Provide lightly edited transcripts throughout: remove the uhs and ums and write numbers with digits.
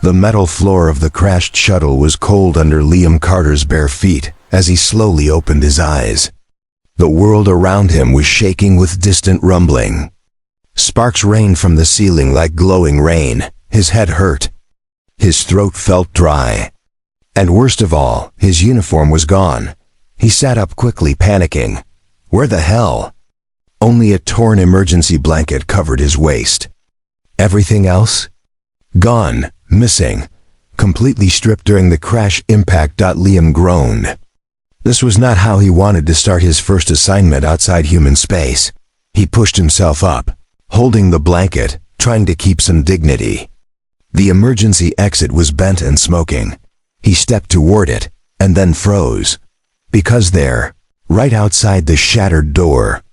The metal floor of the crashed shuttle was cold under Liam Carter's bare feet as he slowly opened his eyes. The world around him was shaking with distant rumbling. Sparks rained from the ceiling like glowing rain. His head hurt. His throat felt dry. And worst of all, his uniform was gone. He sat up quickly, panicking. Where the hell? Only a torn emergency blanket covered his waist. Everything else? Gone, missing, completely stripped during the crash impact. Liam groaned. This was not how he wanted to start his first assignment outside human space. He pushed himself up, holding the blanket, trying to keep some dignity. The emergency exit was bent and smoking. He stepped toward it, and then froze. Because there, right outside the shattered door,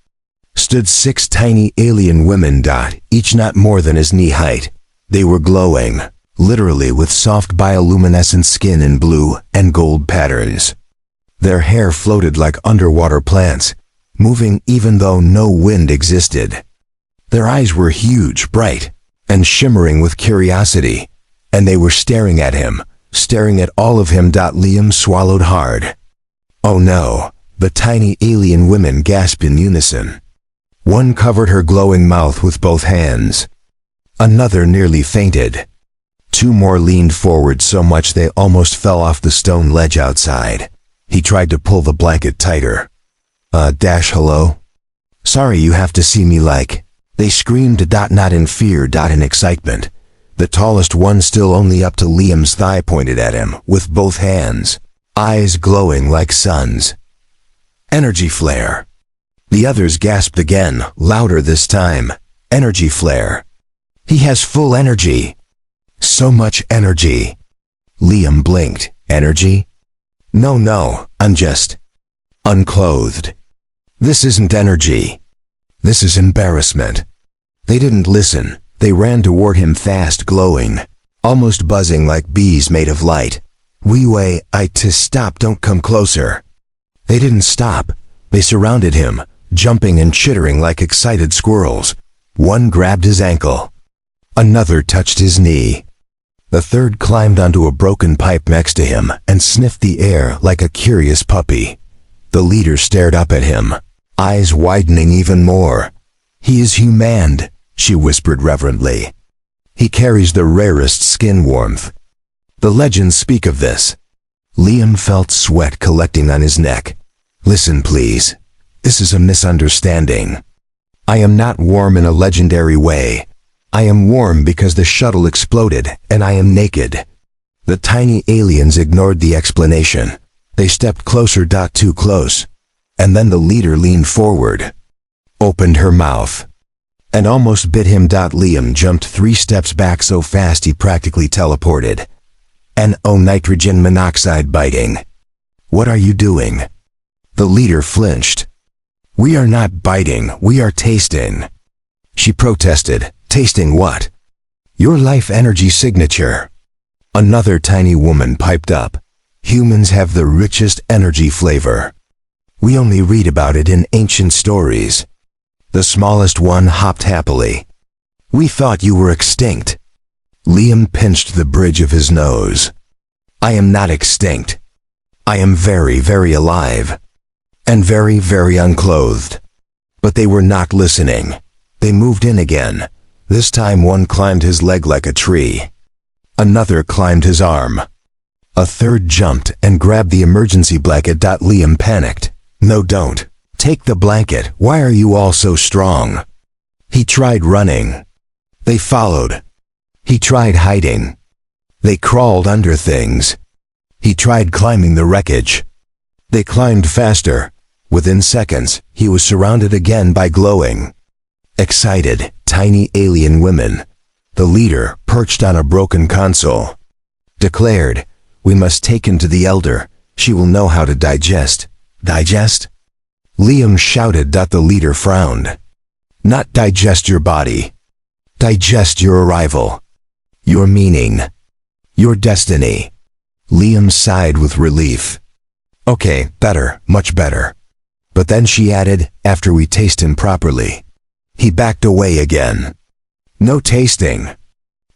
stood 6 tiny alien women. Each not more than his knee height. They were glowing, literally, with soft bioluminescent skin in blue and gold patterns. Their hair floated like underwater plants, moving even though no wind existed. Their eyes were huge, bright, and shimmering with curiosity, and they were staring at him, staring at all of him. Liam swallowed hard. Oh no, the tiny alien women gasped in unison. One covered her glowing mouth with both hands. Another nearly fainted. 2 more leaned forward so much they almost fell off the stone ledge outside. He tried to pull the blanket tighter. Hello? Sorry you have to see me like. They screamed. Not in fear. In excitement. The tallest one, still only up to Liam's thigh, pointed at him with both hands, eyes glowing like suns. Energy flare. The others gasped again, louder this time. Energy flare. He has full energy. So much energy. Liam blinked. Energy? No, I'm just unclothed. This isn't energy. This is embarrassment. They didn't listen. They ran toward him fast, glowing, almost buzzing like bees made of light. Stop, don't come closer. They didn't stop. They surrounded him, jumping and chittering like excited squirrels. One grabbed his ankle. Another touched his knee. The third climbed onto a broken pipe next to him and sniffed the air like a curious puppy. The leader stared up at him, eyes widening even more. He is human, she whispered reverently. He carries the rarest skin warmth. The legends speak of this. Liam felt sweat collecting on his neck. Listen, please. This is a misunderstanding. I am not warm in a legendary way. I am warm because the shuttle exploded and I am naked. The tiny aliens ignored the explanation. They stepped closer. Too close. And then the leader leaned forward, opened her mouth, and almost bit him. Liam jumped 3 steps back so fast he practically teleported. Nitrogen monoxide biting. What are you doing? The leader flinched. We are not biting, we are tasting. She protested. Tasting what? Your life energy signature. Another tiny woman piped up. Humans have the richest energy flavor. We only read about it in ancient stories. The smallest one hopped happily. We thought you were extinct. Liam pinched the bridge of his nose. I am not extinct. I am very, very alive. And very, very unclothed. But they were not listening. They moved in again. This time one climbed his leg like a tree. Another climbed his arm. A third jumped and grabbed the emergency blanket. Liam panicked. No, don't. Take the blanket. Why are you all so strong? He tried running. They followed. He tried hiding. They crawled under things. He tried climbing the wreckage. They climbed faster. Within seconds, he was surrounded again by glowing, excited, tiny alien women. The leader, perched on a broken console, declared, "We must take him to the Elder. She will know how to digest." Digest? Liam shouted. The leader frowned. Not digest your body. Digest your arrival. Your meaning. Your destiny. Liam sighed with relief. Okay, better, much better. But then she added, after we taste him properly. He backed away again. No tasting.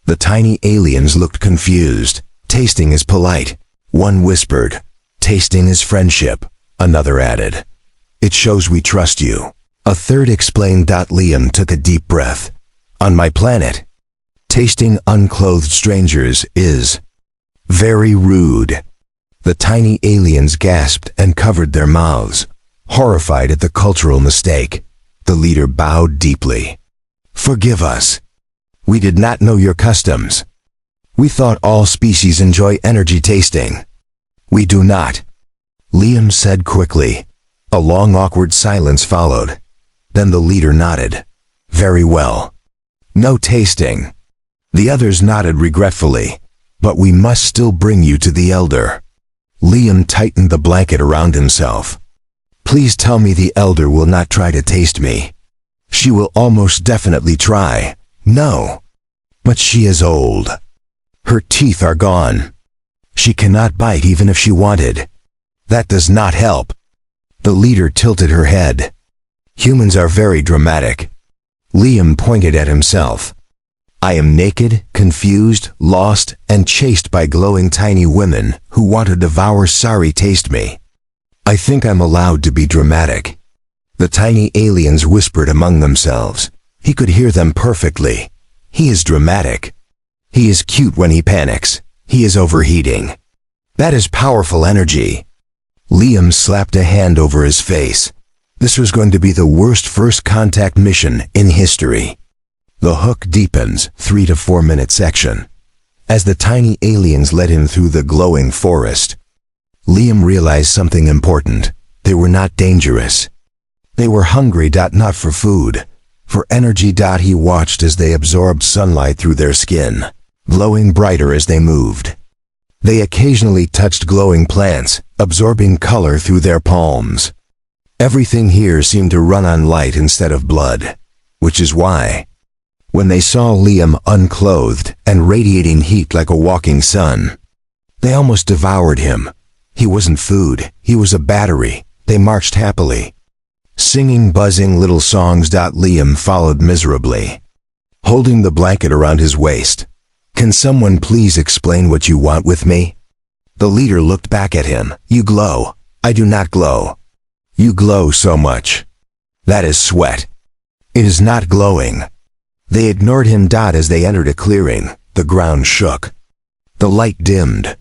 The tiny aliens looked confused. Tasting is polite. One whispered, tasting is friendship. Another added, it shows we trust you. A third explained. Liam took a deep breath. On my planet, tasting unclothed strangers is very rude. The tiny aliens gasped and covered their mouths, horrified at the cultural mistake. The leader bowed deeply. Forgive us. We did not know your customs. We thought all species enjoy energy tasting. We do not. Liam said quickly. A long awkward silence followed. Then the leader nodded. Very well. No tasting. The others nodded regretfully. But we must still bring you to the elder. Liam tightened the blanket around himself. Please tell me the elder will not try to taste me. She will almost definitely try. No. But she is old. Her teeth are gone. She cannot bite even if she wanted. That does not help. The leader tilted her head. Humans are very dramatic. Liam pointed at himself. I am naked, confused, lost, and chased by glowing tiny women who want to devour. Sorry, taste me. I think I'm allowed to be dramatic. The tiny aliens whispered among themselves. He could hear them perfectly. He is dramatic. He is cute when he panics. He is overheating. That is powerful energy. Liam slapped a hand over his face. This was going to be the worst first contact mission in history. The hook deepens, 3 to 4 minute section. As the tiny aliens led him through the glowing forest, Liam realized something important. They were not dangerous. They were hungry. Not for food, for energy. He watched as they absorbed sunlight through their skin, glowing brighter as they moved. They occasionally touched glowing plants, absorbing color through their palms. Everything here seemed to run on light instead of blood, which is why, when they saw Liam unclothed and radiating heat like a walking sun, they almost devoured him. He wasn't food, he was a battery. They marched happily, singing buzzing little songs. Liam followed miserably, holding the blanket around his waist. Can someone please explain what you want with me? The leader looked back at him. You glow. I do not glow. You glow so much. That is sweat. It is not glowing. They ignored him. As they entered a clearing, the ground shook. The light dimmed.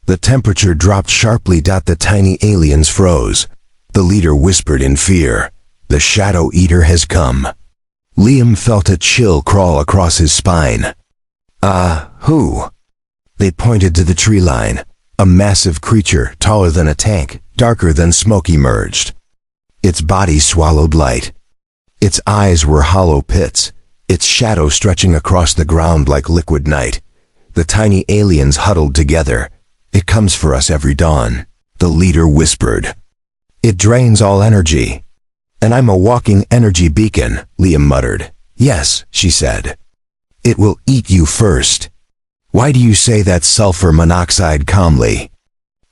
The temperature dropped sharply. The tiny aliens froze. The leader whispered in fear. The Shadow Eater has come. Liam felt a chill crawl across his spine. Who? They pointed to the tree line. A massive creature, taller than a tank, darker than smoke, emerged. Its body swallowed light. Its eyes were hollow pits, its shadow stretching across the ground like liquid night. The tiny aliens huddled together. It comes for us every dawn, the leader whispered. It drains all energy. And I'm a walking energy beacon, Liam muttered. Yes, she said. It will eat you first. Why do you say that? Sulfur monoxide calmly.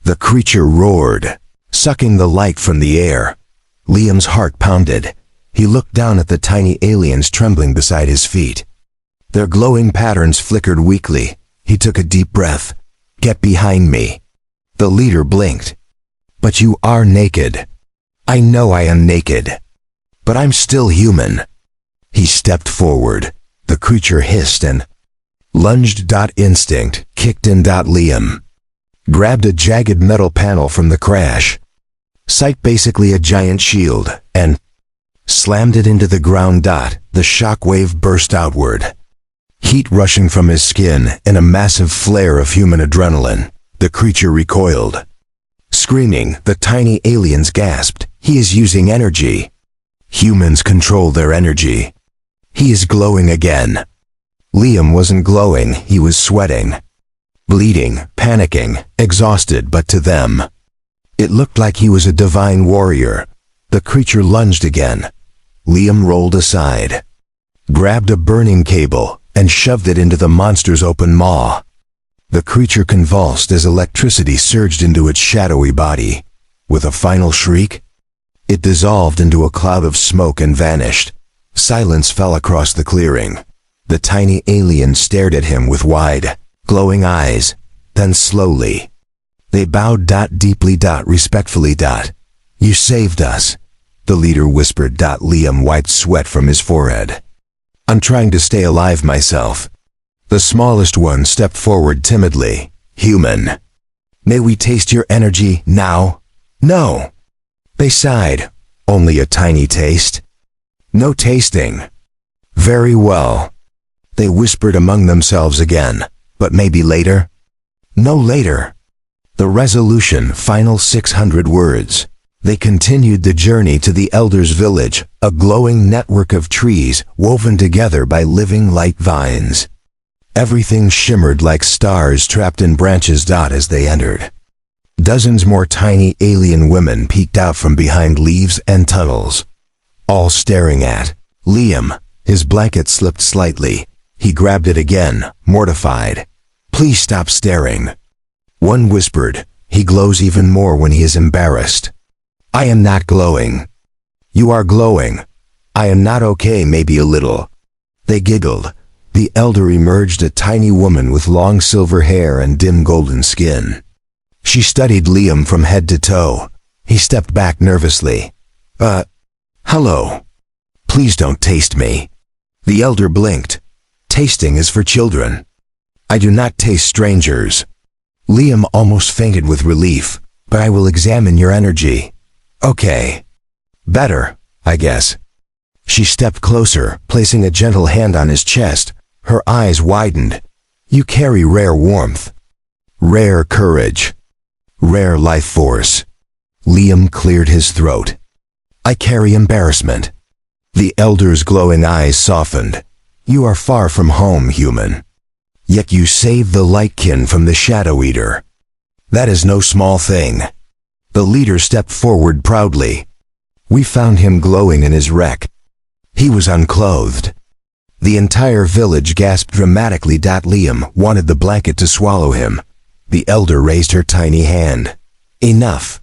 The creature roared, sucking the light from the air. Liam's heart pounded. He looked down at the tiny aliens trembling beside his feet. Their glowing patterns flickered weakly. He took a deep breath. Get behind me. The leader blinked. But you are naked. I know I am naked. But I'm still human. He stepped forward. The creature hissed and lunged. Instinct kicked in. Liam grabbed a jagged metal panel from the crash, sight basically a giant shield, and slammed it into the ground. The shockwave burst outward, heat rushing from his skin and a massive flare of human adrenaline. The creature recoiled. Screaming, the tiny aliens gasped. He is using energy. Humans control their energy. He is glowing again. Liam wasn't glowing, he was sweating. Bleeding, panicking, exhausted, but to them, it looked like he was a divine warrior. The creature lunged again. Liam rolled aside, grabbed a burning cable, and shoved it into the monster's open maw. The creature convulsed as electricity surged into its shadowy body. With a final shriek, it dissolved into a cloud of smoke and vanished. Silence fell across the clearing. The tiny alien stared at him with wide, glowing eyes, then slowly. They bowed deeply respectfully. You saved us, the leader whispered. Liam wiped sweat from his forehead. I'm trying to stay alive myself. The smallest one stepped forward timidly. Human. May we taste your energy now? No. They sighed. Only a tiny taste? No tasting. Very well. They whispered among themselves again. But maybe later? No later. The resolution, final 600 words. They continued the journey to the Elder's village, a glowing network of trees woven together by living light vines. Everything shimmered like stars trapped in branches. As they entered, dozens more tiny alien women peeked out from behind leaves and tunnels, all staring at Liam. His blanket slipped slightly. He grabbed it again, mortified. Please stop staring. One whispered, he glows even more when he is embarrassed. I am not glowing. You are glowing. I am not okay, maybe a little. They giggled. The elder emerged, a tiny woman with long silver hair and dim golden skin. She studied Liam from head to toe. He stepped back nervously. Hello. Please don't taste me. The elder blinked. Tasting is for children. I do not taste strangers. Liam almost fainted with relief. But I will examine your energy. Okay. Better, I guess. She stepped closer, placing a gentle hand on his chest. Her eyes widened. You carry rare warmth. Rare courage. Rare life force. Liam cleared his throat. I carry embarrassment. The elder's glowing eyes softened. You are far from home, human. Yet you saved the Lightkin from the Shadow Eater. That is no small thing. The leader stepped forward proudly. We found him glowing in his wreck. He was unclothed. The entire village gasped dramatically. Liam wanted the blanket to swallow him. The elder raised her tiny hand. Enough.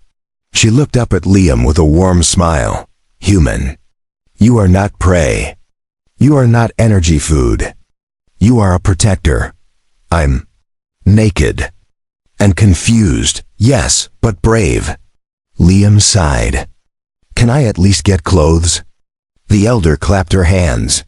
She looked up at Liam with a warm smile. Human. You are not prey. You are not energy food. You are a protector. I'm naked. And confused, yes, but brave. Liam sighed. Can I at least get clothes? The elder clapped her hands.